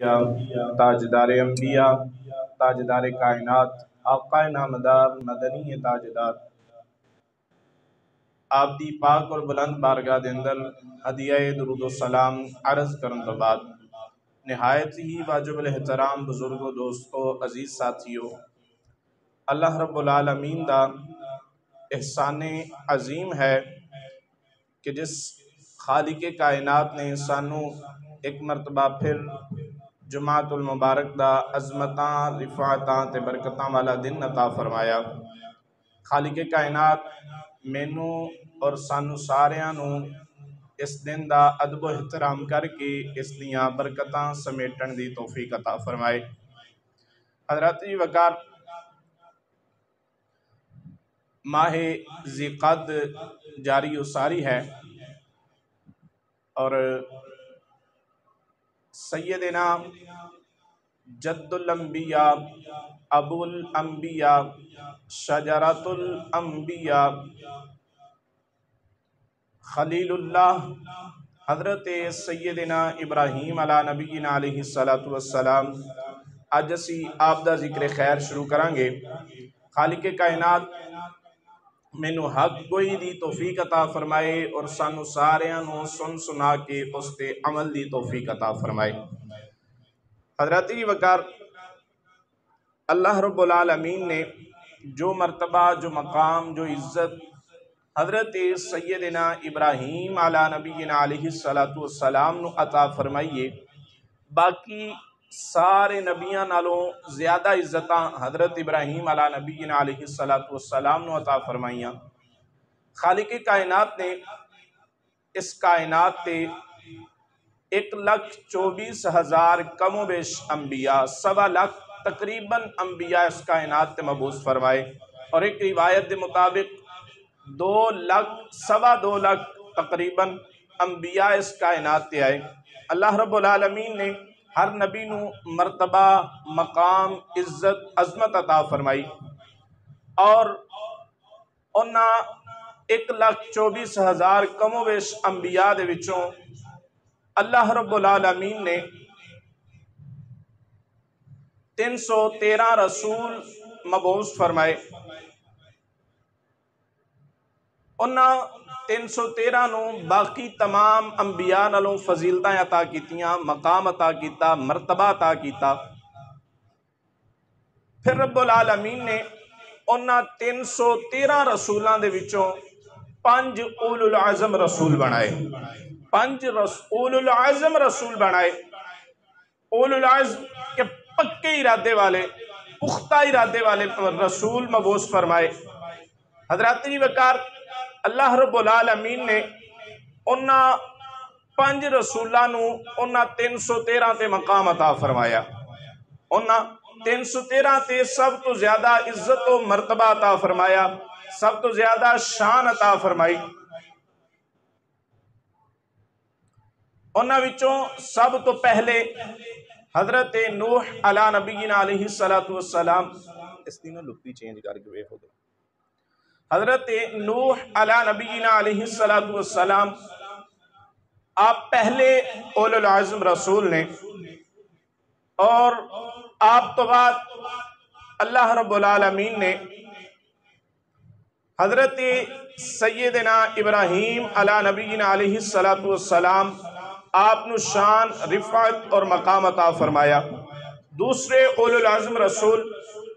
تاجدار انبیاء، تاجدار کائنات، آقا نامدار مدنی تاجدار، آپ دی پاک اور بلند بارگاہ دے اندر ہدیہ درود و سلام عرض کرن تو بعد نہایت ہی واجب الاحترام بزرگوں، دوستوں، عزیز ساتھیوں، اللہ رب العالمین دا احسان عظیم ہے کہ جس خالق کائنات نے سانو ایک مرتبہ پھر جمعۃ المبارک دا عظمتاں رفعتاں تے برکتاں والا دن عطا فرمایا۔ خالق کائنات مینوں اور سانو ساریاں نوں اس دن دا ادب و احترام کر کے اس دیاں برکتاں سمیٹن دی توفیق عطا فرمائے۔ حضرات جی وقار، ماہ ذی قعد جاری و ساری ہے اور سیدنا جد الانبیاء، ابو الانبیاء، شجرۃ الانبیاء، خلیل اللہ حضرت سیدنا ابراہیم علیہ نبینا علیہ السلام، آج اسی آپ دا ذکر خیر شروع کرانگے۔ خالق کائنات مینوں حق کوئی دی توفیق عطا فرمائے اور سانو ساریاں نوں سن سنا کے اس تے عمل دی توفیق عطا فرمائے۔ حضرات جی وقار، اللہ رب العالمین نے جو مرتبہ، جو مقام، جو عزت حضرت سیدنا ابراہیم علیہ نبینا علیہ السلام نو عطا فرمائیے، باقی سارے نبیاں نالوں زیادہ عزتاں حضرت ابراہیم علیہ نبینا علیہ السلام نو عطا فرمائیاں۔ خالق کائنات نے اس کائنات تے 1,24,000 کم و بیش انبیاء، 1.25 لاکھ تقریباً انبیاء اس کائنات تے مبعوث فرمائے، اور ایک روایت دے مطابق 2 لاکھ تقریباً انبیاء اس کائنات تے آئے۔ اللہ رب العالمین نے ہر نبی نو مرتبہ، مقام، عزت، عظمت عطا فرمائی، اور انہاں 1,24,000 کم و بیش انبیاء دے وچوں اللہ رب العالمین نے 313 رسول مبعوث فرمائے۔ انہاں 313 نو باقی تمام انبیاء نالوں فضیلتاں عطا کیتیاں، مقام عطا کیتا، مرتبہ عطا کیتا۔ پھر رب العالمین نے انہاں 313 رسولاں دے وچوں 5 اولو العزم رسول بنائے، 5 اولو العزم رسول بنائے۔ اولو العزم کے پکے ارادے والے، پختہ ارادے والے رسول مبعوث فرمائے۔ حضرات جی وقار، اللہ رب العالمین نے انہاں 5 رسولاں نو انہاں 313 تے مقام عطا فرمایا۔ انہاں 313 تے سب تو زیادہ عزت و مرتبہ عطا فرمایا، سب تو زیادہ شان عطا فرمائی۔ انہاں وچوں سب تو پہلے حضرت نوح علیہ نبینا علیہ السلام، اس دنوں لکتی چینج کر کے ہو گئے۔ حضرت نوح علیہ نبینا علیہ السلام آپ پہلے اولو العزم رسول نے، اور آپ تو بعد اللہ رب العالمین نے حضرت سیدنا ابراہیم علیہ نبینا علیہ السلام آپ نو شان، رفعت اور مقام عطا فرمایا۔ دوسرے اولو العزم رسول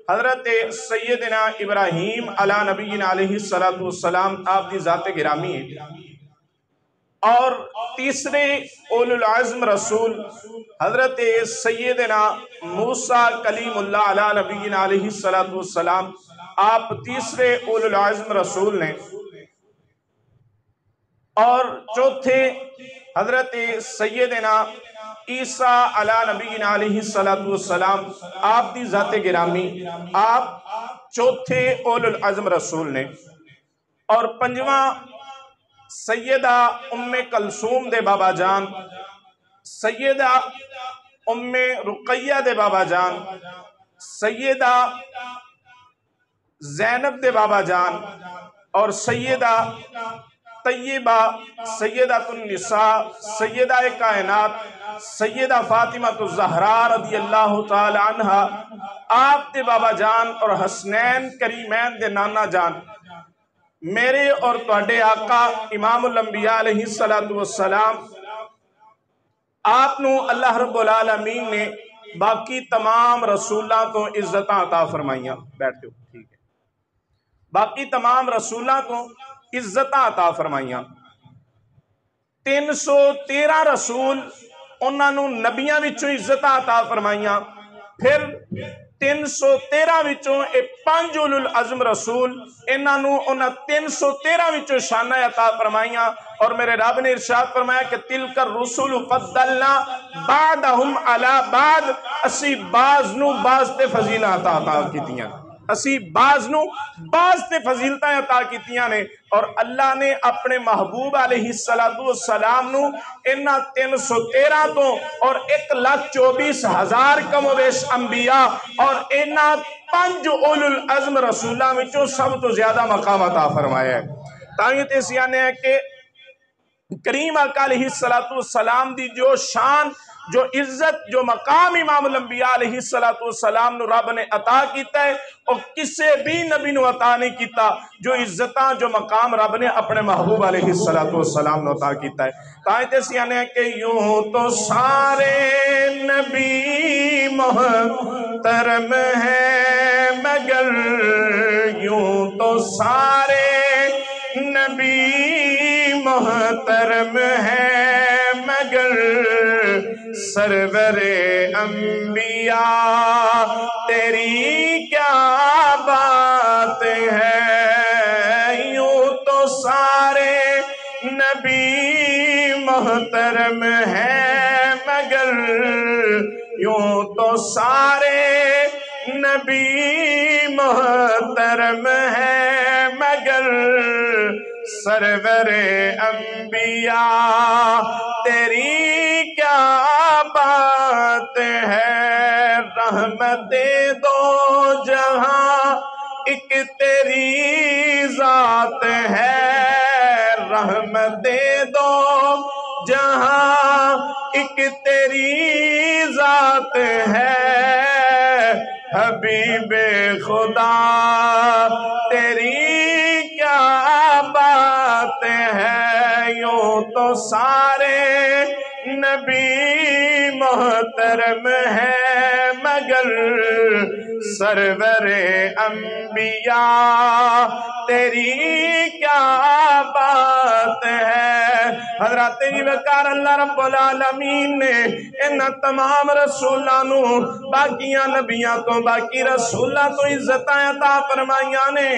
حضرت سیدنا ابراہیم علیہ نبینا علیہ السلام آپ دی ذات گرامی ہے۔ اور تیسرے اولو العزم رسول حضرت سیدنا موسیٰ کلیم اللہ علیہ نبینا علیہ السلام آپ تیسرے اولو العزم رسول نے۔ اور چوتھے حضرت سیدنا عیسیٰ علیہ نبینا علیہ السلام آپ دی ذات گرامی، آپ چوتھے اولو العزم رسول نے۔ اور پنجواں سیدہ ام کلثوم دے بابا جان، سیدہ ام رقیہ دے بابا جان، سیدہ زینب دے بابا جان، اور سیدہ طیبہ سیدۃ النساء سیدہ کائنات سیدہ فاطمہ الزہراء رضی اللہ تعالی عنہ، آپ دے بابا جان اور حسنین کریمین دے نانا جان میرے اور تواڈے آقا امام الانبیاء علیہ السلام آپ نو اللہ رب العالمین نے باقی تمام رسولاں تو عزتاں عطا فرمائیاں. بیٹھتے ہو ٹھیک ہے. باقی تمام رسولاں تو عزتاں عطا فرمائیاں. 313 رسول انہاں نو نبیاں وچوں عزتاں عطا فرمائیاں. پھر 313 وچوں اے 5 اولو العزم رسول انہاں نو انہاں 313 وچوں شانہ عطا فرمائیاں. اور میرے رب نے ارشاد فرمایا کہ تلک الرسل فضلنا بعضهم علی بعض، اسی بعض نو بعض تے فضیلت عطا کیتیاں. اسی بعض نو بعض تے فضیلتاں عطا کیتیاں نے. اور اللہ نے اپنے محبوب علیہ السلام نو انہاں 313 تو اور 1,24,000 کم و بیش انبیاء اور انہاں 5 اولو العزم رسولاں وچوں سب تو زیادہ مقام عطا فرمایا ہے. تاں تے سیانے ہیں کہ کریم آقا علیہ السلام دی جو شان، جو عزت، جو مقام امام الانبیاء علیہ السلام نو رب نے عطا کیتا ہے اور کسے بھی نبی نو عطا نہیں کیتا. جو عزتاں، جو مقام رب نے اپنے محبوب علیہ السلام نو عطا کیتا ہے. تائیں تے سیانے ہیں کہ یوں تو سارے نبی محترم ہیں مگر، یوں تو سارے نبی محترم ہے مگر، سرور انبیاء تیری کیا بات ہے. یوں تو سارے نبی محترم ہے مگر، یوں تو سارے نبی محترم ہے مگر، سرور انبیاء تیری کیا بات ہے. رحمت دو جہاں ایک تیری ذات ہے، رحمت دو جہاں ایک تیری ذات ہے. حبیب خدا تیری کیا بات ہے. یوں تو سارے نبی محترم ہے مگر، سرور انبیاء تیری کیا بات ہے. حضرات وقار اللہ رب العالمین نے ان تمام رسولانو باقیاں نبیاں تو باقی رسولاں تو عزتاں عطا فرمائیاں نے.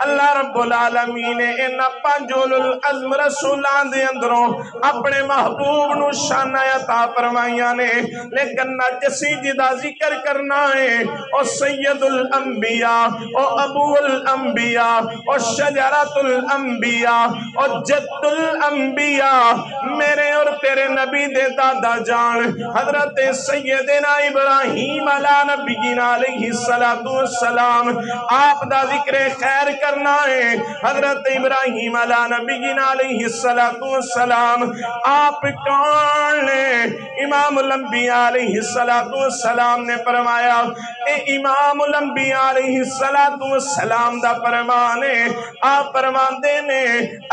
اللہ رب العالمین نے ان 5 اولو العزم رسولان دے اندروں اپنے محبوب نو شان عطا فرمائیاں نے. لیکن نجسی جدا ذکر کرنا ہے او سید الانبیاء او ابو الانبیاء او شجرۃ الانبیاء او جد الانبیاء، میرے اور تیرے نبی دے دادا جان حضرت سیدنا ابراہیم علیہ نبینا علیہ السلام، آپ دا ذکر خیر کرنا ہے. حضرت ابراہیم علیہ نبینا علیہ السلام آپ کون نے؟ امام الانبیاء علیہ السلام نے فرمایا اے امام الانبیاء علیہ السلام دا فرمانے. آپ فرماندے نے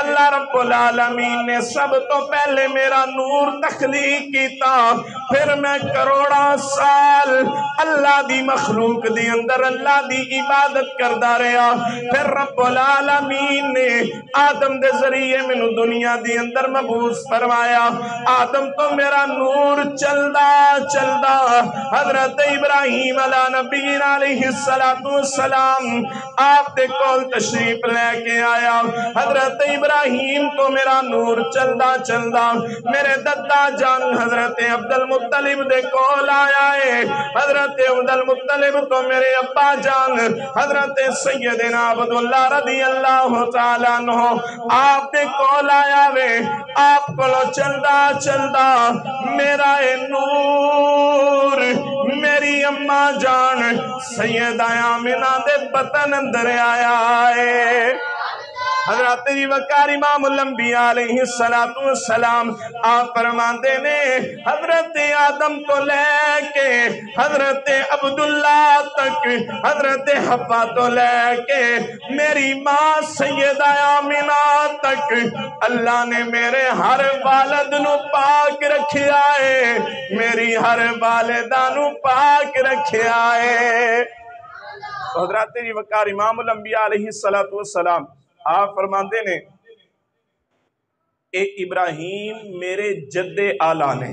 اللہ رب العالمین نے سب تو پہلے میرا نور تخلیق کیتا، پھر میں کروڑا سال اللہ دی مخلوق دی اندر اللہ دی عبادت کردہ رہا. پھر رب العالمین نے آدم دے ذریعے میں دنیا دی اندر مبعوث فرمایا. آدم تو میرا نور چلدا چلدا حضرت ابراہیم علیہ نبینا علیہ السلام آپ دے کول تشریف لے کے آیا. حضرت ابراہیم تو میرا نور چلدا چلدا میرے دادا جان حضرت عبد المطلب دے کول آیا ہے. حضرت عبد المطلب تو میرے ابا جان حضرت سیدنا عبداللہ رضی اللہ تعالیٰ عنہ آپ دے کول آیا وے. آپ کولو چلدا چلدا میرا اے نور میری اماں جان سیدہ آمنہ دے بطن اندر آیا ہے. حضرت جی وقار امام الانبیاء علیہ السلام آپ فرماندے نے حضرت آدم تو لے کے حضرت عبداللہ تک، حضرت حوا تو لے کے میری ماں سیدہ آمینہ تک، اللہ نے میرے ہر والد نو پاک رکھیا ہے، میری ہر والدہ نو پاک رکھیا ہے۔ حضرت جی وقار امام الانبیاء علیہ السلام آپ فرماندے نے اے ابراہیم میرے جد آلہ نے،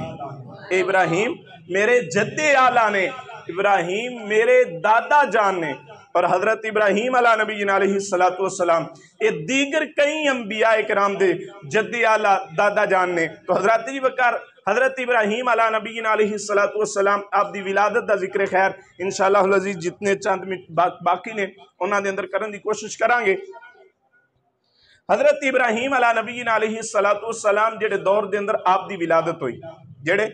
اے ابراہیم میرے جد آلہ نے، ابراہیم میرے دادا جان نے، اور حضرت ابراہیم علیہ نبی علیہ السلام یہ دیگر کئی انبیاء کرام دے جد آلہ دادا جان نے۔ تو حضرت جی وقار حضرت ابراہیم علیہ نبی علیہ السلام آپ دی ولادت دا ذکر خیر انشاءاللہ العزیز جتنے چند باقی نے انہاں دے اندر کرن دی کوشش کران گے۔ حضرت ابراہیم علیہ نبی علیہ السلام جڑے دور دے اندر آپ دی ولادت ہوئی، جڑے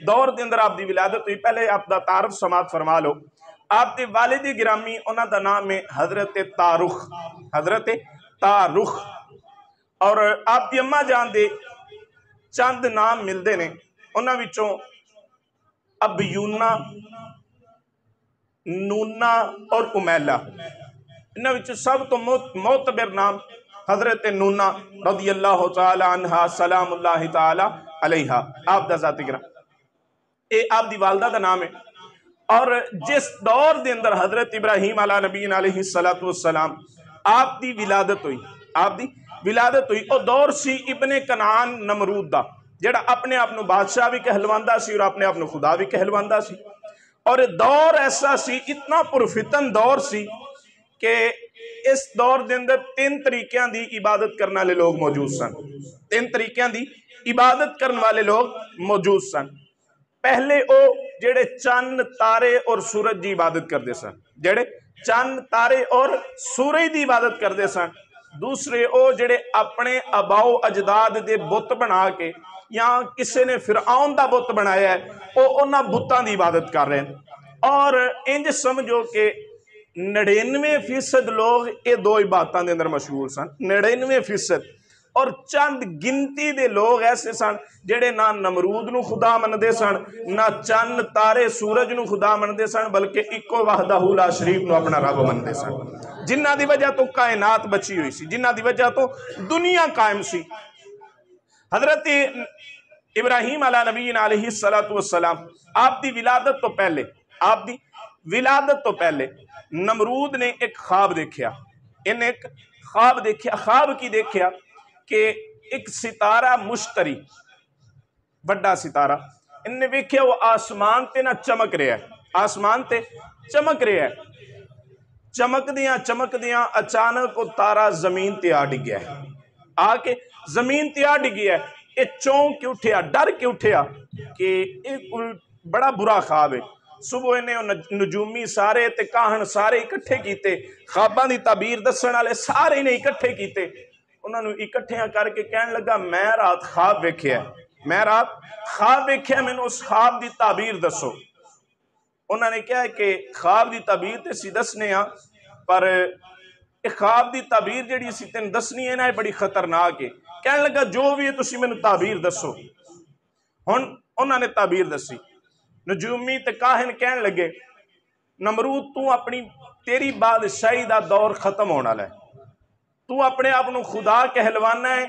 دور دے اندر آپ دی ولادت ہوئی، پہلے آپ دا تعارف سماعت فرما لو۔ آپ دے والد گرامی انہاں دا نام ہے حضرت تارخ، حضرت تارخ، اور آپ دی اماں جان دے چند نام ملدے نے، انہاں وچوں ابیونہ، نونہ اور امیلہ، انہاں وچوں سب تو معتبر نام حضرت نونہ رضی اللہ تعالی عنہ سلام اللہ تعالی علیہا، آپ دا ذاتی گرام اے آپ دی والدہ دا نام ہے۔ اور جس دور دے اندر حضرت ابراہیم علیہ نبی علیہ السلام آپ دی ولادت ہوئی، آپ دی ولادت ہوئی، او دور سی ابن کنعان نمرود دا، جڑا اپنے آپ نو بادشاہ بھی کہلواندا سی اور اپنے آپ نو خدا بھی کہلواندا سی، اور دور ایسا سی، اتنا پرفتن دور سی کہ اس دور دے اندر 3 طریقیاں دی عبادت کرنے والے لوگ موجود سن، 3 طریقیاں دی عبادت کرنے والے لوگ موجود سن۔ پہلے او جڑے چند تارے اور سورج دی عبادت کردے سن، جڑے چند تارے اور سورج دی عبادت کردے سن۔ دوسرے او جڑے اپنے آباؤ اجداد دے بت بنا کے یا کسے نے فرعون دا بت بنایا ہے او انہاں بتاں دی عبادت کر رہے ہیں، اور انج سمجھو کہ 99% لوگ یہ 2 عبادتاں دے اندر مشغول سن، 99%، اور چند گنتی دے لوگ ایسے سن جڑے نہ نمرود نو خدا مندے سن، نہ چند تارے سورج نو خدا مندے سن، بلکہ اکو وحدہ لا شریک نو اپنا رب مندے سن، جنہ دی وجہ تو کائنات بچی ہوئی سی، جنہ دی وجہ تو دنیا قائم سی۔ حضرت ابراہیم علیہ نبی علیہ السلام آپ دی ولادت تو پہلے، آپ دی ولادت تو پہلے نمرود نے ایک خواب دیکھیا، انہیں ایک خواب دیکھیا، خواب کی دیکھیا کہ ایک ستارہ مشتری، بڑا ستارہ، انہیں دیکھیا وہ آسمان تے نہ چمک رہا ہے، آسمان تے چمک رہا ہے، چمک دیاں اچانک وہ تارہ زمین تے آ ڈگیا ہے، آ کے زمین تے آ ڈگیا ہے، یہ چونک کے اٹھیا، ڈر کے اٹھیا کہ ایک بڑا برا خواب ہے۔ صبح انہیں نجومی سارے تے کاہن سارے اکٹھے کیتے، خواباں دی تعبیر دسن والے سارے انہیں اکٹھے کیتے، انہوں نے اکٹھیاں کر کے کہنے لگا میں رات خواب ویکھیا ہے، میں رات خواب ویکھیا، میں نے اس خواب دی تعبیر دسو۔ انہوں نے کہا کہ خواب دی تعبیر تے سی دسنے ہاں، پر ایک خواب دی تعبیر جڑی سی تین دسنی ہے نا بڑی خطرناک ہے۔ کہنے لگا جو بھی ہے تسی میں نے تعبیر دسو۔ انہوں نے تعبیر دسی، نجومی تے کاہن کہنے لگے نمرود تو اپنی تیری بادشاہی دا دور ختم ہونا لے، تو اپنے آپ نو خدا کہلوانا ہے،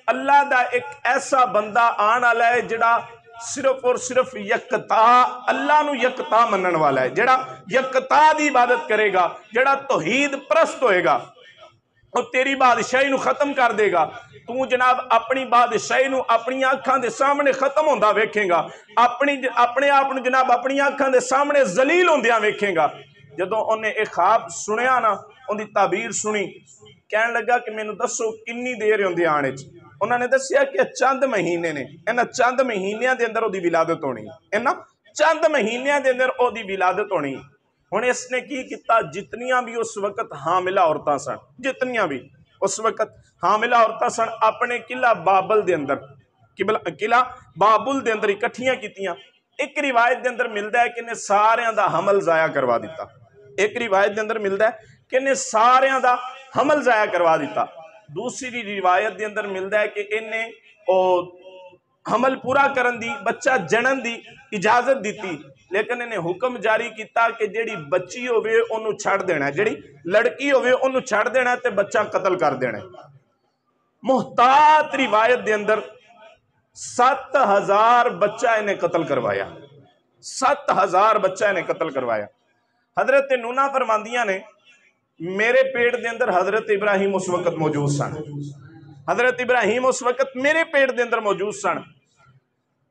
اللہ دا ایک ایسا بندہ آنا لے جڑا صرف اور صرف یکتا، اللہ نو یکتا منن والا ہے، جڑا یکتا دی عبادت کرے گا، جڑا توحید پرست ہوئے گا، اور تیری بادشاہی نو ختم کر دے گا۔ تو جناب اپنی بادشاہی نو اپنی آنکھاں دے سامنے ختم ہوندہ ویکھیں گا، اپنے آپ نو جناب اپنی آنکھاں دے سامنے ذلیل ہوندیاں ویکھیں گا۔ جدوں انہیں ایک خواب سنیا نا، ان دی تعبیر سنی، کہنے لگا کہ میں نو دسو کنی دیر ہوندی آنے چ۔ انہوں نے دسیا کہ چند مہینے نے، انہاں چند مہینیاں دے اندر او دی ولادت ہونی، انہاں چند مہینیاں دے اندر او دی ولادت ہونی۔ ہن اس نے کی کیتا، جتنیاں بھی اس وقت حاملہ عورتاں سن، جتنیاں بھی اس وقت حاملہ عورتاں سن، اپنے قلعہ بابل دے اندر، قلعہ بابل دے اندر اکٹھیاں کیتیاں۔ ایک روایت دے اندر ملدا ہے کہ انہیں ساریاں دا حمل ضائع کروا دیتا، ایک روایت دے اندر ملدا ہے کہ انہیں ساریاں دا حمل ضائع کروا دیتا۔ دوسری روایت دے اندر ملتا ہے کہ انہیں حمل پورا کرن دی بچہ جنن دی اجازت دیتی، لیکن انہیں حکم جاری کیتا کہ جیڑی بچی ہوئے انہوں چھڑ دینا ہے، جیڑی لڑکی ہوئے انہوں چھڑ دینا ہے تے بچہ قتل کر دینا ہے۔ محتاط روایت دے اندر 7,000 بچہ انہیں قتل کروایا، 7,000 بچہ انہیں قتل کروایا۔ حضرت نونہ فرماندیاں نے میرے پیٹ دے اندر حضرت ابراہیم اس وقت موجود سن، حضرت ابراہیم اس وقت میرے پیٹ دے اندر موجود سن،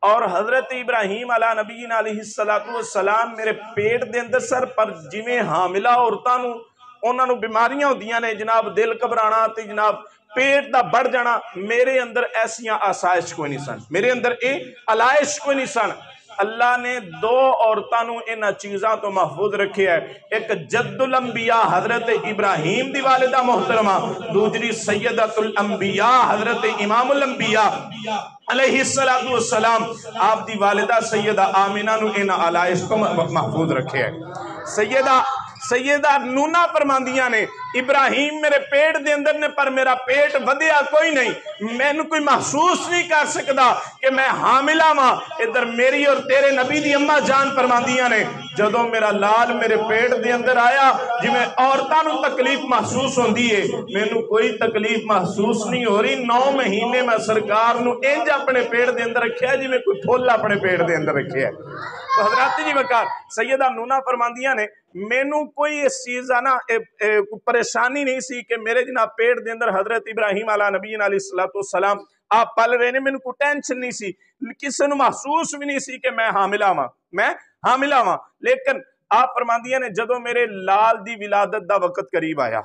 اور حضرت ابراہیم علیہ نبینا علیہ السلام میرے پیٹ دے اندر سر پر جویں حاملہ عورتانوں انہاں نوں بیماریاں ہوندیاں نے جناب، دل گھبرانا تے جناب پیٹ دا بڑھ جانا، میرے اندر ایسیاں آسائش کوئی نہیں سن، میرے اندر علائش کوئی نہیں سن۔ اللہ نے 2 عورتانوں انہاں چیزاں تو محفوظ رکھے ہے، ایک جد الانبیاء حضرت ابراہیم دی والدہ محترمہ، دوسری سیدۃ الانبیاء حضرت امام الانبیاء علیہ السلام، آپ دی والدہ سیدہ آمینہ نو انہاں علائش کو محفوظ رکھے ہے۔ سیدہ نونہ فرماندیاں نے ابراہیم میرے پیٹ دے اندر نے، پر میرا پیٹ ودیا کوئی نہیں، میں نے کوئی محسوس نہیں کر سکتا کہ میں حاملہ ماں۔ ادھر میری اور تیرے نبی دی اماں جان فرماندیاں نے جدوں میرا لال میرے پیٹ دے اندر آیا، جی میں عورتاں نوں تکلیف محسوس ہوندی ہے، میں نوں کوئی تکلیف محسوس نہیں ہو رہی۔ 9 مہینے میں سرکار نوں انج اپنے پیٹ دے اندر رکھیا جی میں کوئی پھول اپنے پیٹ دے اندر رکھیا ہے۔ تو حضرات جی وقار سیدہ نونہ فرماندیاں نے مینوں کوئی اس چیز نا پریشانی نہیں سی کہ میرے جناب پیٹ دے اندر حضرت ابراہیم علیہ نبینا علیہ السلام آپ پل رہے نے، مینوں کوئی ٹینشن نہیں سی، کسی نوں محسوس بھی نہیں سی کہ میں حاملہ ہاں۔ لیکن آپ فرماندیاں نے جدوں میرے لال دی ولادت دا وقت قریب آیا،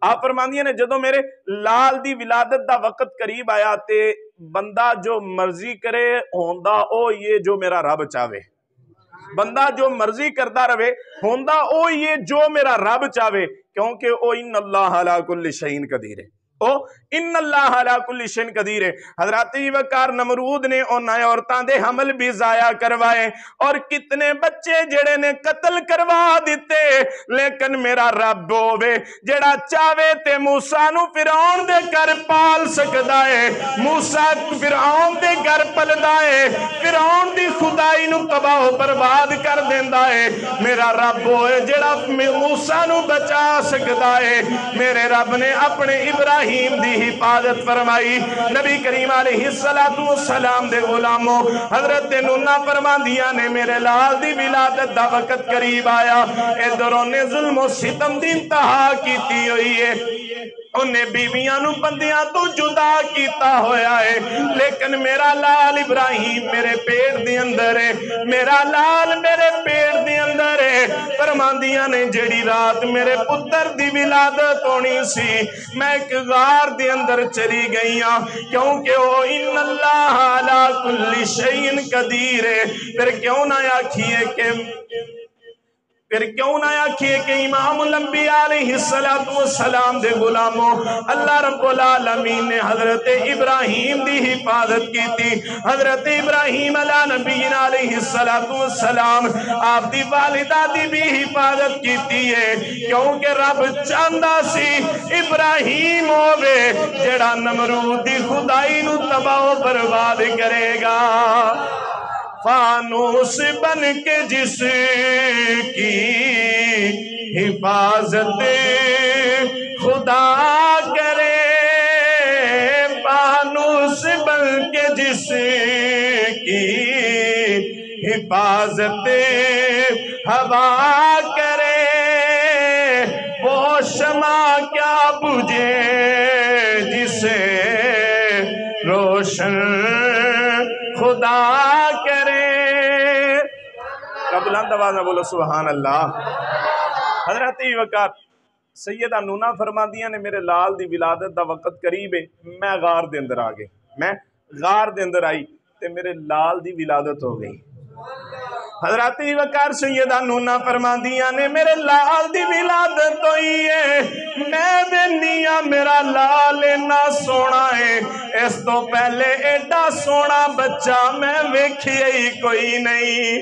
آپ فرماندیاں نے جدوں میرے لال دی ولادت دا وقت قریب آیا تے بندہ جو مرضی کرے ہوندا او یہ جو میرا رب چاہے، بندہ جو مرضی کردہ رہے ہوندا او یہ جو میرا رب چاہے، کیونکہ او ان اللہ علی کل شیء قدیر ہے، او ان اللہ علی کل شیء قدیر ہے۔ حضرات وقار نمرود نے انہاں عورتاں دے حمل بھی ضائع کروائے اور کتنے بچے جڑے نے قتل کروا دیتے، لیکن میرا رب ہووے جڑا چاہے تے موسیٰ نو فرعون دے گھر پال سکدا ہے، موسیٰ فرعون دے گھر پلدا ہے، فرعون دی خدائی نو تباہ و برباد کر دیندا ہے۔ میرا رب ہوئے جڑا موسیٰ نو بچا سکدا ہے، میرے رب نے اپنے ابراہیم دی حفاظت فرمائی۔ نبی کریم علیہ السلام دے غلاموں حضرت نونہ فرماندیاں نے میرے لال دی ولادت دا وقت قریب آیا، ادھروں نے ظلم و ستم دی انتہا کیتی ہوئی ہے، انہیں بیویاں نو بندیاں تو جدا کیتا ہویا ہے، لیکن میرا لال ابراہیم میرے پیٹ دی اندر ہے، میرا لال میرے پیٹ دی اندر ہے۔ فرماندیاں نے جڑی رات میرے پتر دی ولادت ہونی سی، میں ایک غار دی اندر چلی گئیاں، کیونکہ وہ ان اللہ علی کل شیء قدیر ہے۔ پھر کیوں نہ آکھیے کہ امام الانبیاء علیہ السلام دے غلاموں اللہ رب العالمین نے حضرت ابراہیم دی حفاظت کی تھی، حضرت ابراہیم علیہ نبینا علیہ السلام آپ دی والدہ دی بھی حفاظت کی تھی ہے، کیونکہ رب چاندہ سی ابراہیم ہووے جڑا نمرود دی خدائی نو تباہ و برباد کرے گا۔ فانوس بن کے جس کی حفاظت خدا کرے، فانوس بن کے جس کی حفاظت ہوا کرے، وہ شمع کیا بجھے جسے روشن خدا کرے۔ بلند آواز میں بولو سبحان اللہ۔ حضرت وقار سیدہ نونہ فرماندیاں نے میرے لال دی ولادت دا وقت قریب ہے، میں غار دے اندر آ گئے، میں غار دے اندر آئی تے میرے لال دی ولادت ہو گئی۔ حضرت وقار سیدہ نونہ فرماندیاں نے میرے لال دی ولادت ہوئی ہے، میں بینیاں میرا لال اتنا سونا ہے، اس تو پہلے ایڈا سونا بچہ میں ویکھیا ہی کوئی نہیں۔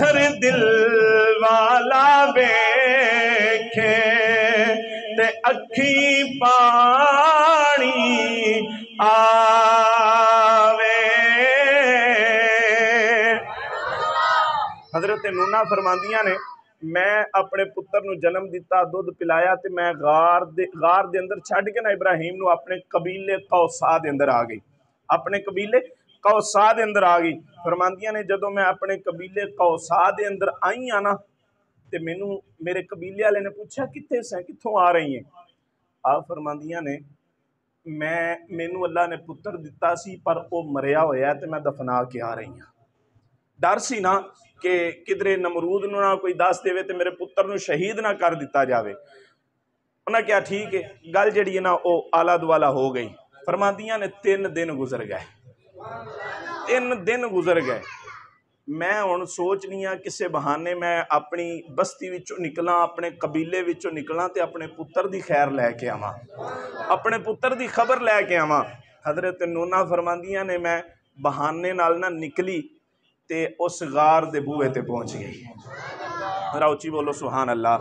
پتھر دل والا ویکھے تے اکھی پانی آوے۔ حضرت نونا فرماندیاں نے میں اپنے پتر نو جنم دیتا، دودھ پلایا تے میں غار دے اندر چھڈ کے نا ابراہیم نو اپنے قبیلے قوسا دے اندر آ گئی، اپنے قبیلے قوسا دے اندر آ گئی۔ فرماندیاں نے جدوں میں اپنے قبیلے قوسا دے اندر آئی ہاں نا تے مینوں میرے قبیلے والے نے پوچھا کتے سے کتھوں آ رہی ہیں؟ آپ فرماندیاں نے مینوں اللہ نے پتر دتا سی پر وہ مریا ہویا ہے تے میں دفنا کے آ رہی ہوں۔ ڈر سی نا کہ کدرے نمرود نو نہ کوئی دس دے تے میرے پتر نو شہید نہ کر دیتا جاوے۔ انہاں کیا ٹھیک ہے گل جڑی ہے نا وہ آلہ دوالا ہو گئی۔ فرماندیاں نے 3 دن گزر گئے، 3 دن گزر گئے۔ میں ہن سوچ نہیں ہاں کسے بہانے میں اپنی بستی وچوں نکلاں، اپنے قبیلے وچوں نکلاں تے اپنے پتر دی خیر لے کے آواں، اپنے پتر دی خبر لے کے آواں۔ حضرت نونا فرماندیاں نے میں بہانے نال نہ نکلی تے اس غار دے بوئے تے پہنچ گئی۔ ذرا اچھی بولو سبحان اللہ۔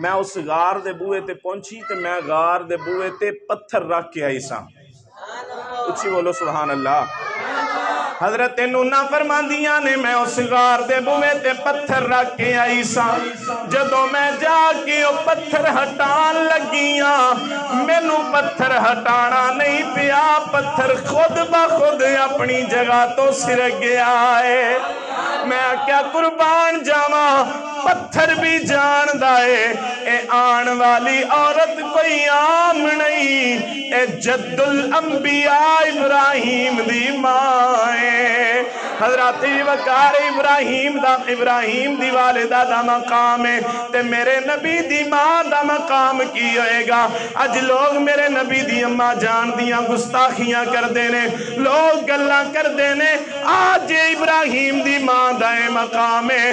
میں اس غار دے بوئے تے پہنچی تے میں غار دے بوئے تے پتھر رکھ کے آئی ساں۔ اچھی بولو سبحان اللہ۔ حضرت نونا فرماندیاں نے میں اس غار دے بوئے تے پتھر رکھ کے آئی ساں، جدوں میں جا کے وہ پتھر ہٹان لگیاں مینوں پتھر ہٹانا نہیں پیا، پتھر خود بخود اپنی جگہ تو سرک گیا ہے۔ میں کیا قربان جاواں پتھر بھی جان دائے اے آن والی عورت کوئی عام نہیں، اے جد الانبیاء ابراہیم دی ماں ہے۔ حضرت وقار ابراہیم دی والدہ دا مقام ہے تے میرے نبی دی ماں دا مقام کی ہوئے گا؟ اج لوگ میرے نبی دی اماں جان دیاں گستاخیاں کر دینے، لوگ گلاں کر دینے، آج ابراہیم دی ماں دا مقام ہے۔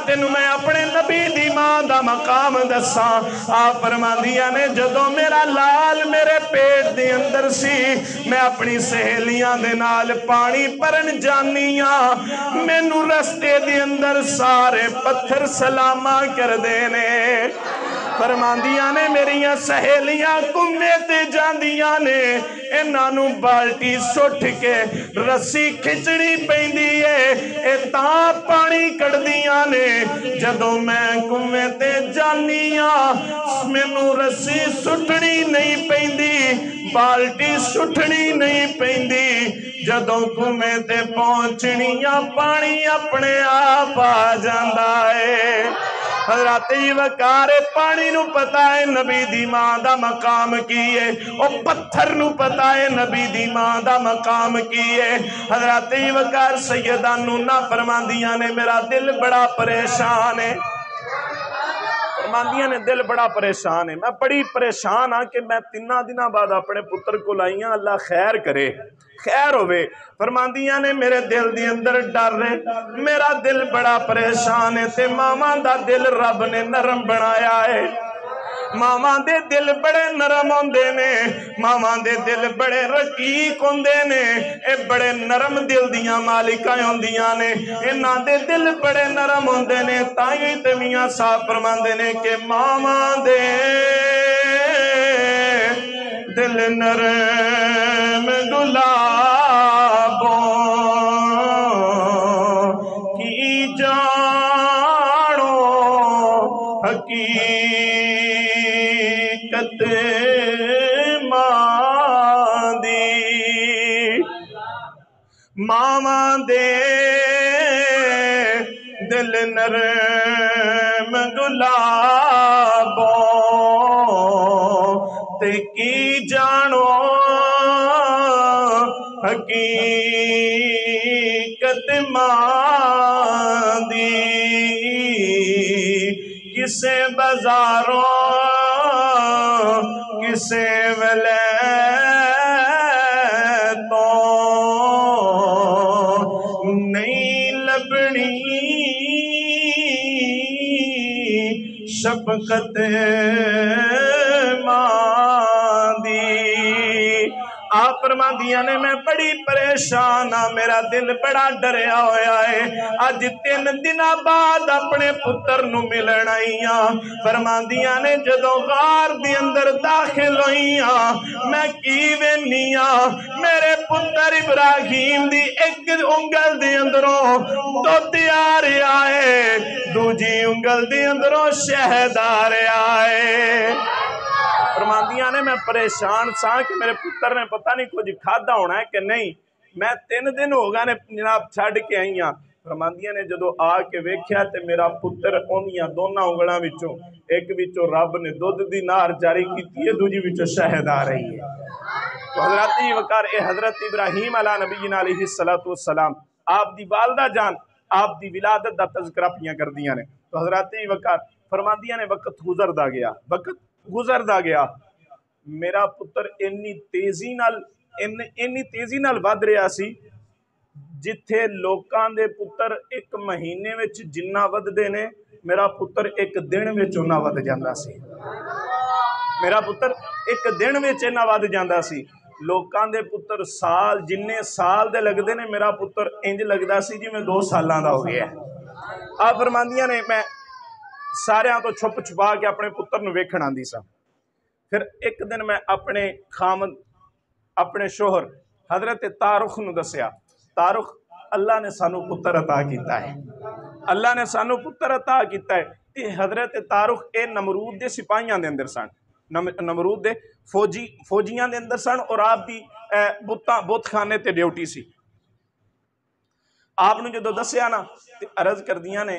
تینوں میں اپنے نبی دی ماں دا مقام دساں۔ آپ فرماندیاں نے جدوں میرا لال میرے پیٹ دے اندر سی میں اپنی سہیلیاں دے نال پانی پرن جانیاں، مینوں رستے دے اندر سارے پتھر سلامہ کر دینے۔ فرماندیاں نے میریاں سہیلیاں کمے تے جاندیاں نے انہاں بالٹی سٹھ کے رسی کھچڑی پیندی ہے، اے تاں پانی کڑ دیاں نے جدوں میں کمے تے جانیاں مینوں رسی سٹھنی نہیں پیندی، بالٹی سٹھنی نہیں پیندی، جدوں کمے تے پہنچنیاں پانی اپنے آپ آ جاندا ہے۔ حضرت وقار پانی نو پتا ہے نبی دی ماں دا مقام کی ہے، او پتھر نو پتا ہے نبی دی ماں دا مقام کی ہے۔ حضرت وقار سیدہ نونا فرماندیاں نے میرا دل بڑا پریشان ہے، فرماندیاں نے دل بڑا پریشان ہے، میں بڑی پریشان ہاں کہ میں 3 دنوں بعد اپنے پتر کو لائیاں، اللہ خیر کرے خیر ہوئے۔ فرماندیاں نے میرے دل دی اندر ڈر رہے، میرا دل بڑا پریشان ہے تے ماما دا دل رب نے نرم بنایا ہے۔ ماما دے دل بڑے نرم ہوندے نے، ماما دے دل بڑے رقیق ہوندے نے، اے بڑے نرم دل دیاں مالکاں ہوندیاں نے، انہاں دے دل بڑے نرم ہوندے نے۔ تائیں تے میاں صاحب فرماندے نے کہ ماما دے دل نرم گلابوں کی جانو حقیقت ماں دی، ماما دے دل نرم گلابوں تے کی جانو حقیقت ماں دی، کسے بازاروں کسے ولے تو نہیں لبنی شفقت ماں دی۔ آپ فرماندیاں نے میں بڑی پریشان ہاں، میرا دل بڑا ڈریا ہویا ہے، اج 3 دن بعد اپنے پتر نو ملن آئیاں۔ فرماندیاں نے جدوں غار دی اندر داخل ہوئیاں میں کی وینیاں میرے پتر ابراہیم دی ایک انگل دی اندروں دودھ آ رہا ہے، دوجی انگل دی اندروں شہد آ رہا ہے۔ فرماندیاں نے میں پریشان سا کہ میرے پتر نے پتہ نہیں کچھ کھادا ہونا ہے کہ نہیں، میں 3 دن ہو گئے نے جناب چھڈ کے آئی ہاں۔ فرماندیاں نے جدو آ کے ویکھیا تے میرا پتر اونیاں دونوں انگلاں وچوں ایک وچوں رب نے دودھ دی نہر جاری کیتی ہے، دوجی وچوں شہد آ رہی ہے۔ تو حضرت وقار اے حضرت ابراہیم علیہ نبینا علیہ السلام آپ دی والدہ جان آپ دی ولادت دا تذکرہ پیاں کر دیاں نے۔ تو حضرت وقار فرماندیاں نے وقت گزردا گیا میرا پتر انی تیزی نال ود رہا سی جتھے لوکاں دے پتر 1 مہینے وچ جنہ ود دے نے میرا پتر 1 دن وچ اُنہ ود جاندا سی۔ میرا پتر 1 دن وچ اُنہ ود جاندا سی۔ لوکاں دے پتر سال جننے سال دے لگ دے نے میرا پتر انج لگدا سی جی میں 2 سالاں دا ہو گیا ہے۔ آپ فرماندیاں نے میں ساریاں تو چھپ چھپا کے اپنے پتر نو ویکھن آندی سا۔ پھر ایک دن میں اپنے خامد اپنے شوہر حضرت تارخ نو دسیا، تارخ اللہ نے سانو پتر عطا کیتا ہے، اللہ نے سانو پتر عطا کیتا ہے۔ تے حضرت تارخ اے نمرود دے سپاہیاں دے اندر سن، نمرود دے فوجیاں دے اندر سن اور آپ دی بت خانے تے ڈیوٹی سی۔ آپ نے جدو دسیا نا تے عرض کر دیاں نے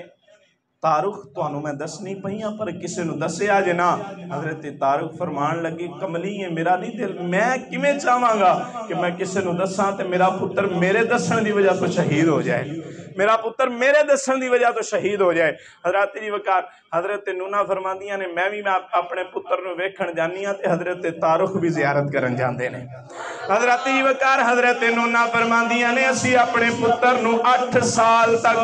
تارخ توانو میں دسنی پہیاں پر کسے نو دسیا جے نا۔ حضرت تارخ فرمان لگی کملی ہے میرا نہیں دل، میں کیویں چاہواں گا کہ میں کسے نو دساں تے میرا پتر میرے دسن دی وجہ تو شہید ہو جائے، میرا پتر میرے دسن دی وجہ تو شہید ہو جائے۔ حضرت وقار حضرت نونا فرماندیاں نے میں اپنے پتر نو ویکھن جانیاں تے حضرت تارخ بھی زیارت کرن جاندے نے۔ حضرت وقار حضرت نونا فرماندیاں نے اسی اپنے پتر نو 8 سال تک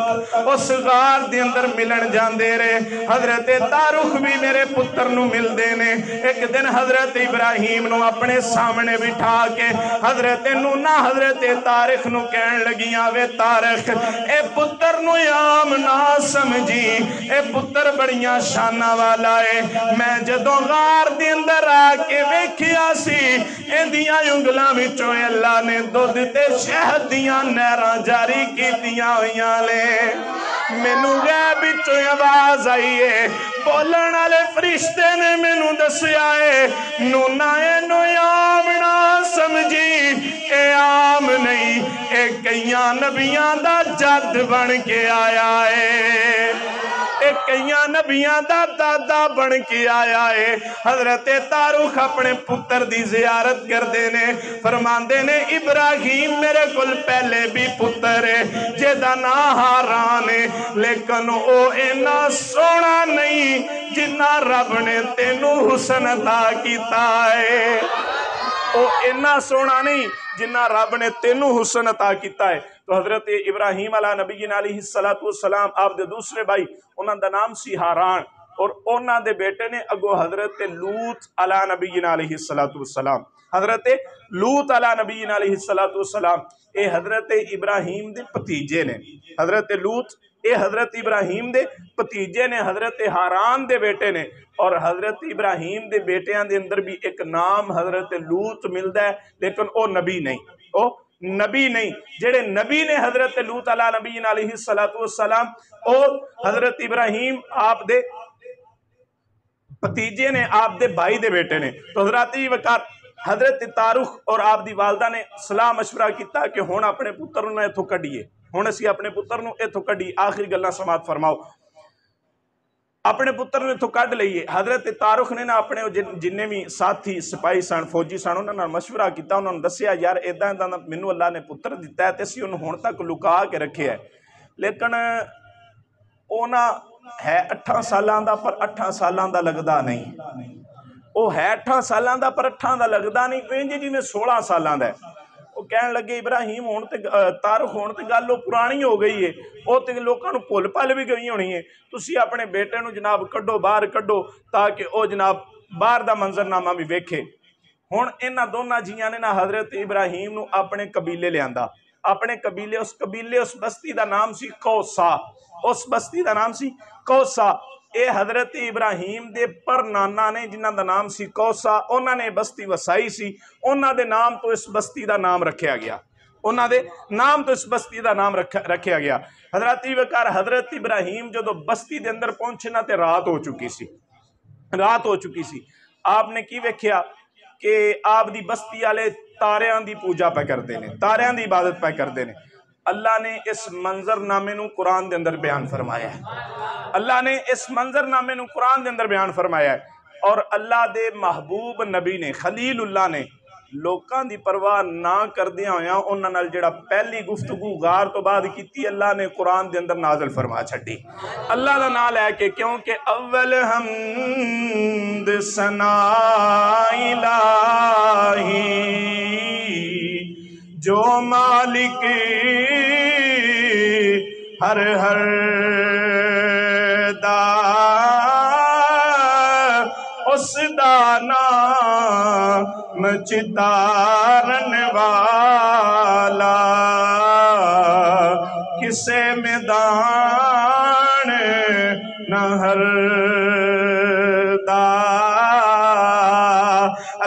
اس غار دے اندر ملن جاندے رہے۔ حضرت تارخ بھی میرے پتر نو مل دینے۔ ایک دن حضرت ابراہیم نو اپنے سامنے بٹھا کے حضرت نونا حضرت تارخ نو کہن لگیاں وے تارخ اے پتر نو عام نہ سمجھی، اے پتر بڑیاں شانہ والا ہے، میں جدوں غار دے اندر آ کے ویکھیا سی ایندیاں انگلاں وچوں اللہ نے دودھ تے شہد دیاں نہراں جاری کیتیاں ہویاں لے۔ مینوں غیب وچوں آواز آئی ہے، بولن والے فرشتے نے مینوں دسیا ہے نونا اینو عام نہ سمجھی، اے عام نہیں، اے کئیاں نبیاں دا جد بن کے آیا ہے، اے کئیاں نبیاں دا دادا بن کے آیا ہے۔ حضرت تارخ اپنے پتر دی زیارت کر دینے، فرمان دینے ابراہیم میرے کل پہلے بھی پتر ہے جیدہ نا ہاران ہے، لیکن او اینا سونا نہیں جنہ رب نے تینو حسن عطا کیتا ہے، او اینا سونا نہیں جنہ رب نے تینو حسن عطا کیتا ہے۔ تو حضرت ابراہیم علیہ نبینا علیہ السلام آپ دے دوسرے بھائی انہاں دا نام سی ہاران اور انہاں دے بیٹے نے اگو حضرت لوط علیہ نبینا علیہ السلام، حضرت لوط علیہ نبینا علیہ السلام اے حضرت ابراہیم دے پتیجے نے، حضرت لوط اے حضرت ابراہیم دے پتیجے نے، حضرت ہاران دے بیٹے نے، اور حضرت ابراہیم دے بیٹیاں دے اندر بھی ایک نام حضرت لوط ملدا ہے لیکن او نبی نہیں، جڑے نبی نے حضرت لوط علیہ نبینا علیہ السلام اور حضرت ابراہیم آپ دے پتیجے نے، آپ دے بھائی دے بیٹے نے۔ تو حضرت وقار حضرت تارخ اور آپ دی والدہ نے صلاح مشورہ کیتا کہ ہون اپنے پتر نو ایتھوں کڈیے، ہون اسی اپنے پتر نو ایتھوں کڈی، آخری گلاں سماعت فرماؤ، اپنے پتر نے تو کڈ لئیے۔ حضرت تارخ نے نا اپنے جننے بھی ساتھی سپاہی سن فوجی سن انہوں نے مشورہ کیتا، انہوں نے دسیا یار ایداں مینوں اللہ نے پتر دیتا ہے تے اسی انہوں ہون تک لکا کے رکھے ہے، لیکن اونا ہے 8 سالاں دا پر 8 سالاں دا لگدا نہیں، او ہے 8 سالاں دا پر 8 دا لگدا نہیں، انج جی میں 16 سالاں دا ہے۔ وہ کہن لگے ابراہیم ہون تے تارخ ہون تے گل پرانی ہو گئی ہے، او تے لوکاں نوں بھول پل بھی گئی ہونی ہے، تسی اپنے بیٹے نوں جناب کڈو باہر کڈو تاکہ او جناب باہر دا منظرنامہ بھی ویکھے۔ ہن انہاں دونوں جیاں نے نا حضرت ابراہیم نو اپنے قبیلے لیا، اپنے قبیلے اس بستی دا نام سی کوسا، اس بستی دا نام سی کوسا۔ اے حضرت ابراہیم دے پر نانا نے جنہاں دا نام سی کوسا، انہاں نے بستی وسائی سی، انہاں دے نام تو اس بستی دا نام رکھیا گیا، انہاں دے نام تو اس بستی دا نام رکھیا گیا۔ حضرت ابراہیم جدو بستی دے اندر پہنچے نا تے رات ہو چکی سی، آپ نے کی ویکھیا کہ آپ دی بستی والے تاریاں دی پوجا پہ کرتے ہیں، تاریاں دی عبادت پہ کرتے ہیں۔ اللہ نے اس منظر نامے نو قرآن دے اندر بیان فرمایا ہے، اللہ نے اس منظر نامے نو قرآن دے اندر بیان فرمایا ہے، اور اللہ دے محبوب نبی نے خلیل اللہ نے لوکاں دی پرواہ نہ کردیاں ہویاں انہاں نال جڑا پہلی گفتگو غار تو بعد کیتی اللہ نے قرآن دے اندر نازل فرما چھڈی، اللہ دا نام لے کے، کیونکہ اول حمد ثنا الہی جو مالک ہر دا اس دا نام چتارن والا کسے میدان نہ ہر دا۔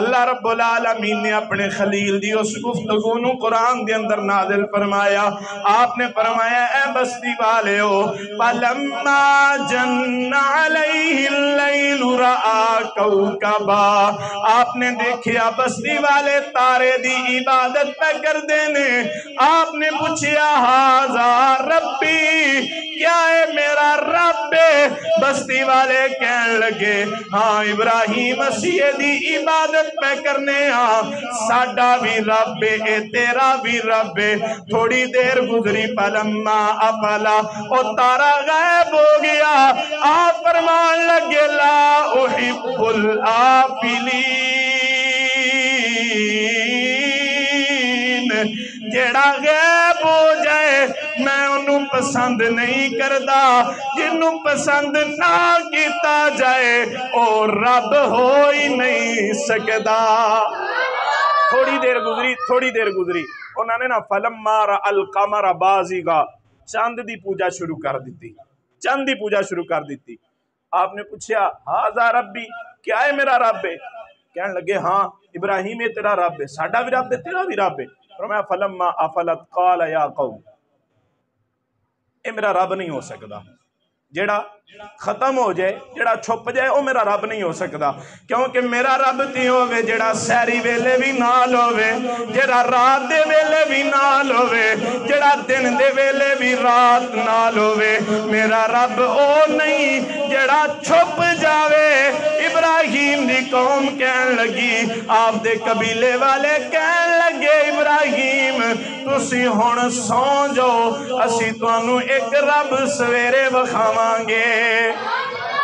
اللہ رب العالمین نے اپنے خلیل دی اس گفتگو نو قرآن دے اندر نازل فرمایا، آپ نے فرمایا اے بستی والے ہو، فَلَمَّا جَنَّ عَلَيْهِ اللَّيْلُ رَآ كَوْكَبًا، آپ نے دیکھیا بستی والے تارے دی عبادت پہ کر دینے، آپ نے پوچھیا ہاذا ربی، کیا ہے میرا رب؟ بستی والے کہنے لگے ہاں ابراہیم مسیح دی عبادت پہ کرنے ہاں، ساڈا بھی رب ہے تیرا بھی رب ہے۔ تھوڑی دیر گزری فلما افلا، او تارا غائب ہو گیا، آپ فرمان لگے لا احب الآفلین، جیڑا غائب ہو جائے میں انہوں پسند نہیں کردا، جنہوں پسند نہ کیتا جائے اور رب ہو ہی نہیں سکدا۔ تھوڑی دیر گزری انہوں نے نا فلما رأى القمر بازغا، چاند دی پوجا شروع کر دیتی، آپ نے پوچھا ہاذا ربی، کیا ہے میرا رب ہے؟ کہنے لگے ہاں ابراہیم یہ تیرا رب ہے، ساڈا بھی رب ہے تیرا بھی رب ہے۔ فرمایا فلما افلت قال یا قوم، اے میرا رب نہیں ہو سکدا، جڑا ختم ہو جائے جڑا چھپ جائے وہ میرا رب نہیں ہو سکدا، کیونکہ میرا رب تی ہوئے جڑا سہری ویلے بھی نال ہوئے، جڑا رات دے ویلے بھی نال ہوئے، جڑا دن دے ویلے بھی رات نال ہوئے، میرا رب او نہیں جڑا چھپ جاوے۔ ابراہیم دی قوم کہن لگی، آپ دے قبیلے والے کہن لگے ابراہیم تسی ہن سو جاؤ، اسی تانوں ایک رب سویرے وکھاواں گے۔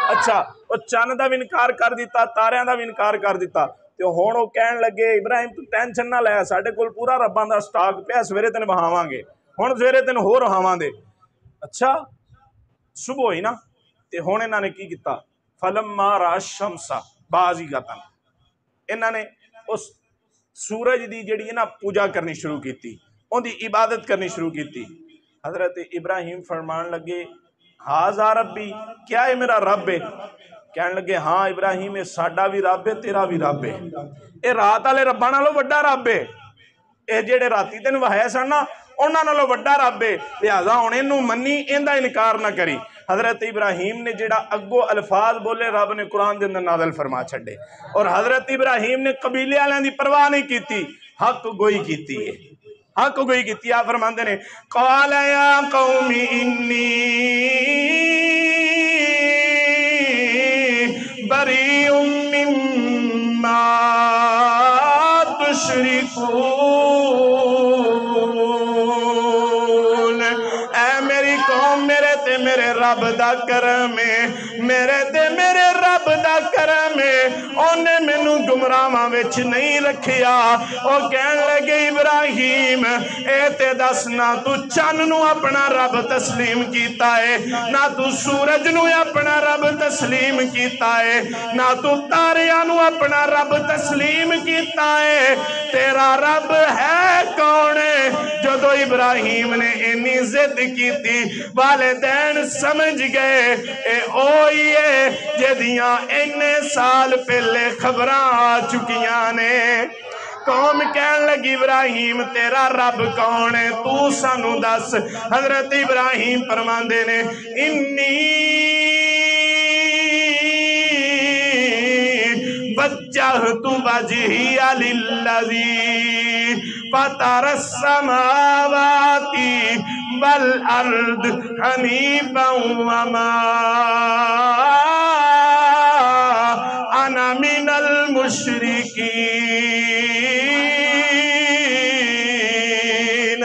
اچھا وہ چاند دا بھی انکار کر دیتا، تاریاں دا بھی انکار کر دیتا، تے ہن وہ کہن لگے ابراہیم تو ٹینشن نہ لے، ساڈے کول پورا رباں دا سٹاک پیا، سویرے تین وہاواں گے، ہن سویرے تین ہور وہاواں دے۔ اچھا صبح ہوئی نا تے ہن انہاں نے کی کیتا، فلما رأى الشمس بازغۃ، انہاں نے اس سورج دی جڑی ہے نا پوجا کرنی شروع کیتی، ان دی عبادت کرنی شروع کیتی۔ حضرت ابراہیم فرمان لگے ہاذا ربی، کیا ہے میرا رب ہے؟ کہنے لگے ہاں ابراہیم یہ ساڈا بھی رب ہے تیرا بھی رب ہے، اے رات والے رباں نالوں وڈا رب ہے، اے جڑے راتی تینوں وہایا سن نا انہاں نالوں وڈا رب ہے، لہذا ہن اینوں منی، ایندا انکار نہ کری۔ حضرت ابراہیم نے جڑا اگو الفاظ بولے رب نے قرآن دے اندر نازل فرما چھڈے، اور حضرت ابراہیم نے قبیلے والوں دی پرواہ نہیں کیتی، حق گوئی کیتی ہے، حق گوئی کیتی۔ آپ فرماندے نے قال یا قوم انی بریء مما تشرکون، اے میری قوم میرے تے میرے رب دا کرم ہے، میرے تے میرے رب دا کرم ہے اونے مینوں گمراہاں وچ نہیں رکھیا او کہن لگے ابراہیم اے تے دس نہ تو چن نو اپنا رب تسلیم کیتا ہے نہ تو سورج نو اپنا رب تسلیم کیتا ہے نہ تو تاریاں نو اپنا رب تسلیم کیتا ہے تیرا رب ہے کون ہے جدو ابراہیم نے اینی ضد کیتی والدین سمجھ گئے اے اوئی ہے جدیاں اینے سال پہلے خبراں آ چکیاں نے قوم کہن لگی ابراہیم تیرا رب کون ہے تو سانو دس حضرت ابراہیم فرماندے نے وجہت وجہی للذی فطر السماوات والارض حنیفا وما انا من المشرکین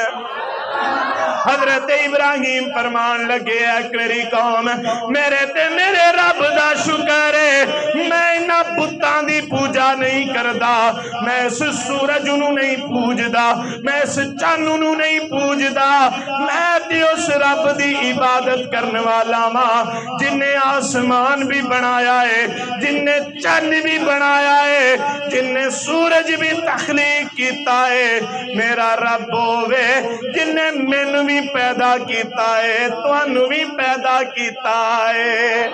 حضرت ابراہیم فرمان لگے ایک میری قوم میرے تے میرے رب دا شکر ہے میں نہ بتان دی پوجا نہیں کردا میں اس سورج نو نہیں پوجدا میں اس چن نو نہیں پوجدا میں تے اس رب دی عبادت کرنے والا ماں جن نے آسمان بھی بنایا ہے جن نے چن بھی بنایا ہے جن نے سورج بھی تخلیق کیتا ہے میرا رب ہووے جن نے مینوں بھی پیدا کیتا ہے تانوں بھی پیدا کیتا ہے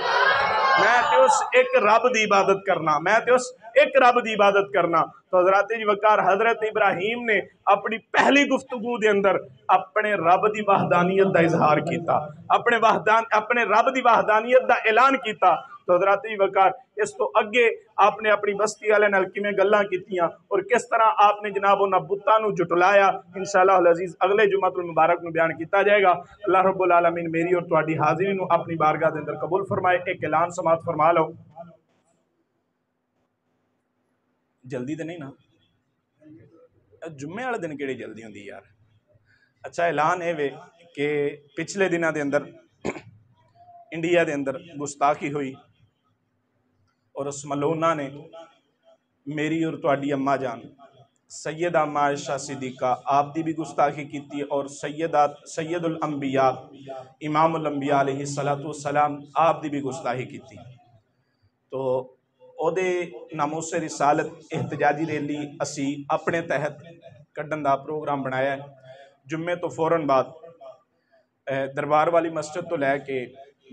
میں تے اس ایک رب دی عبادت کرنا میں تے اس ایک رب دی عبادت کرنا تو حضرت وقار حضرت ابراہیم نے اپنی پہلی گفتگو دے اندر اپنے رب دی وحدانیت دا اظہار کیتا اپنے رب دی وحدانیت دا اعلان کیتا تو حضرت وقار اس تو اگے آپ نے اپنی بستی والے نال کیویں گلاں کیتیاں اور کس طرح آپ نے جناب انہاں بتاں نو جٹلایا انشاءاللہ العزیز اگلے جمعۃ المبارک میں بیان کیتا جائے گا اللہ رب العالمین میری اور تہاڈی حاضری نو اپنی بارگاہ دے اندر قبول فرمائے ایک اعلان سماعت فرما لو جلدی تے نہیں نا جمعے والے دن کیڑی جلدی ہوندی یار اچھا اعلان اے وے کہ پچھلے دنوں دے اندر انڈیا دے اندر گستاخی ہوئی اور اس ملونہ نے میری اور تہاڈی اماں جان سیدہ عائشہ صدیقہ آپ دی بھی گستاخی کیتی اور سید الانبیاء امام الانبیاء علیہ السلام آپ دی بھی گستاخی کیتی تو او دے ناموس رسالت احتجاجی ریلی اسی اپنے تحت کڈن دا پروگرام بنایا ہے جمعے تو فوراً بعد دربار والی مسجد تو لے کے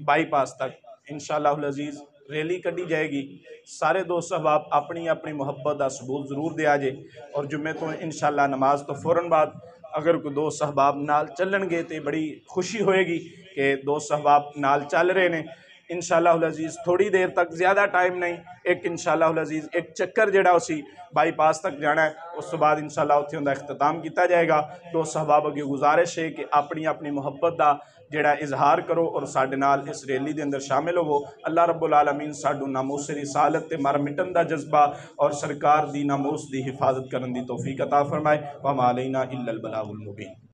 بائی پاس تک انشاءاللہ العزیز ریلی کڈی جائے گی سارے دوست احباب اپنی اپنی محبت دا ثبوت ضرور دیا جے اور جمعے تو انشاءاللہ نماز تو فوراً بعد اگر کوئی دوست احباب نال چلن گے تے بڑی خوشی ہوئے گی کہ دوست احباب نال چل رہے نے انشاءاللہ العزیز تھوڑی دیر تک زیادہ ٹائم نہیں ایک انشاءاللہ العزیز ایک چکر جڑا اسی بائی پاس تک جانا ہے اس تو بعد انشاءاللہ اتھے ہوندا اختتام کیتا جائے گا دوست احباب کی گزارش ہے کہ اپنی اپنی محبت دا جڑا اظہار کرو اور ساڈے نال اس ریلی دے اندر شامل ہوو اللہ رب العالمین ساڈو ناموس رسالت تے مر مٹن دا جذبہ اور سرکار دی ناموس دی حفاظت کرن دی توفیق عطا فرمائے وما علینا الا البلاغ المبین